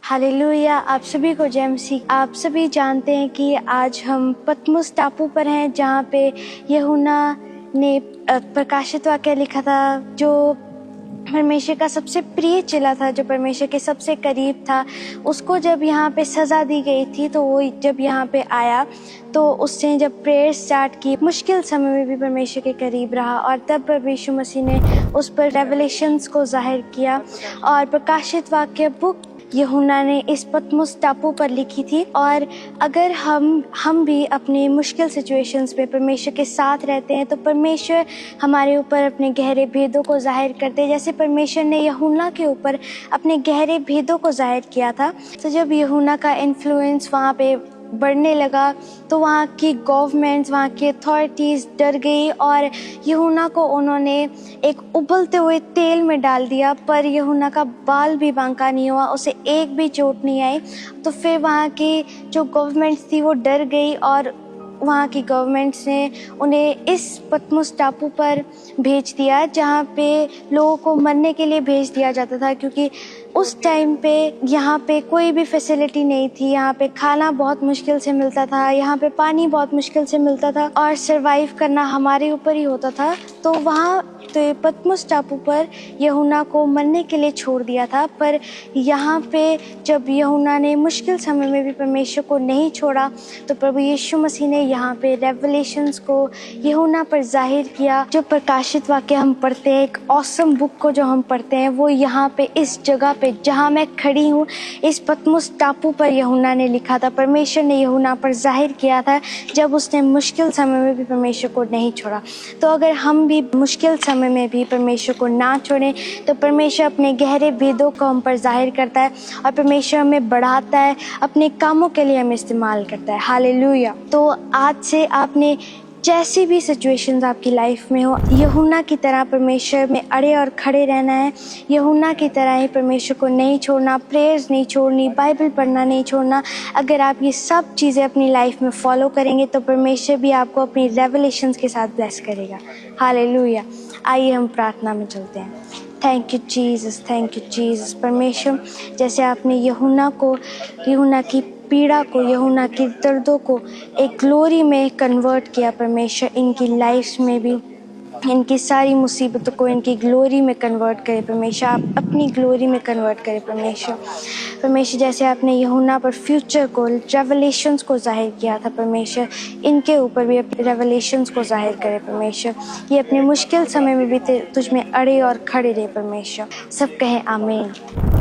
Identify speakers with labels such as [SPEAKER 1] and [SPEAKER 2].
[SPEAKER 1] Hallelujah. आप सभी को जय मसीह। आप सभी जानते हैं कि आज हम पतमुस टापू पर हैं, जहाँ पे यूहन्ना ने प्रकाशित वाक्य लिखा था, जो परमेश्वर का सबसे प्रिय चेला था, जो परमेश्वर के सबसे करीब था। उसको जब यहाँ पे सज़ा दी गई थी, तो वो जब यहाँ पे आया तो उसने जब प्रेयर स्टार्ट की, मुश्किल समय में भी परमेश्वर के करीब रहा, और तब प्रभु यीशु मसीह ने उस पर रेवलेशंस को जाहिर किया। और प्रकाशित वाक्य बुक यूहन्ना ने इस पतमुस टापू पर लिखी थी। और अगर हम भी अपनी मुश्किल सिचुएशंस में परमेश्वर के साथ रहते हैं, तो परमेश्वर हमारे ऊपर अपने गहरे भेदों को जाहिर करते हैं, जैसे परमेश्वर ने यूहन्ना के ऊपर अपने गहरे भेदों को जाहिर किया था। तो जब यूहन्ना का इन्फ्लुएंस वहाँ पे बढ़ने लगा, तो वहाँ की गवर्नमेंट्स, वहाँ की अथॉरिटीज़ डर गई, और यूहन्ना को उन्होंने एक उबलते हुए तेल में डाल दिया, पर यूहन्ना का बाल भी बांका नहीं हुआ, उसे एक भी चोट नहीं आई। तो फिर वहाँ की जो गवर्नमेंट्स थी वो डर गई, और वहाँ की गवर्नमेंट्स ने उन्हें इस पतमुस टापू पर भेज दिया, जहाँ पे लोगों को मरने के लिए भेज दिया जाता था, क्योंकि उस टाइम पे यहाँ पे कोई भी फैसिलिटी नहीं थी। यहाँ पे खाना बहुत मुश्किल से मिलता था, यहाँ पे पानी बहुत मुश्किल से मिलता था, और सरवाइव करना हमारे ऊपर ही होता था। तो वहाँ तो पतमुस टापू पर यूहन्ना को मरने के लिए छोड़ दिया था। पर यहाँ पे जब यूहन्ना ने मुश्किल समय में भी परमेश्वर को नहीं छोड़ा, तो प्रभु यीशु मसीह ने यहाँ पे रेवलेशंस को यूहन्ना पर जाहिर किया। जो प्रकाशित वाक्य हम पढ़ते हैं, एक ऑसम बुक को जो हम पढ़ते हैं, वो यहाँ पे इस जगह पे जहाँ मैं खड़ी हूँ, इस पतमुस टापू पर यूहन्ना ने लिखा था। परमेश्वर ने यूहन्ना पर जाहिर किया था, जब उसने मुश्किल समय में भी परमेश्वर को नहीं छोड़ा। तो अगर हम भी मुश्किल समय में भी परमेश्वर को ना छोड़ें, तो परमेश्वर अपने गहरे भेदों को हम पर जाहिर करता है, और परमेश्वर हमें बढ़ाता है, अपने कामों के लिए हमें इस्तेमाल करता है। हालेलुया। तो आज से आपने जैसी भी सिचुएशंस आपकी लाइफ में हो, यूहन्ना की तरह परमेश्वर में अड़े और खड़े रहना है। यूहन्ना की तरह ही परमेश्वर को नहीं छोड़ना, प्रेयर्स नहीं छोड़नी, बाइबल पढ़ना नहीं छोड़ना। अगर आप ये सब चीज़ें अपनी लाइफ में फॉलो करेंगे, तो परमेश्वर भी आपको अपनी रेवलेशंस के साथ ब्लेस करेगा। हालेलुया। आइए हम प्रार्थना में चलते हैं। Thank you Jesus, thank you Jesus. परमेश्वर, जैसे आपने यूहन्ना की पीड़ा को, यूहन्ना की दर्दों को एक ग्लोरी में कन्वर्ट किया, परमेश्वर इनकी लाइफ में भी इनकी सारी मुसीबतों को इनकी ग्लोरी में कन्वर्ट करे। परमेश्वर, आप अपनी ग्लोरी में कन्वर्ट करें। परमेश्वर, जैसे आपने यूहन्ना पर फ्यूचर को, रेवलेशंस को जाहिर किया था, परमेश्वर इनके ऊपर भी अपने रेवलेशंस को जाहिर करे। परमेश्वर, ये अपने मुश्किल समय में भी तुझ में अड़े और खड़े रहे। परमेश्वर, सब कहें आमीन।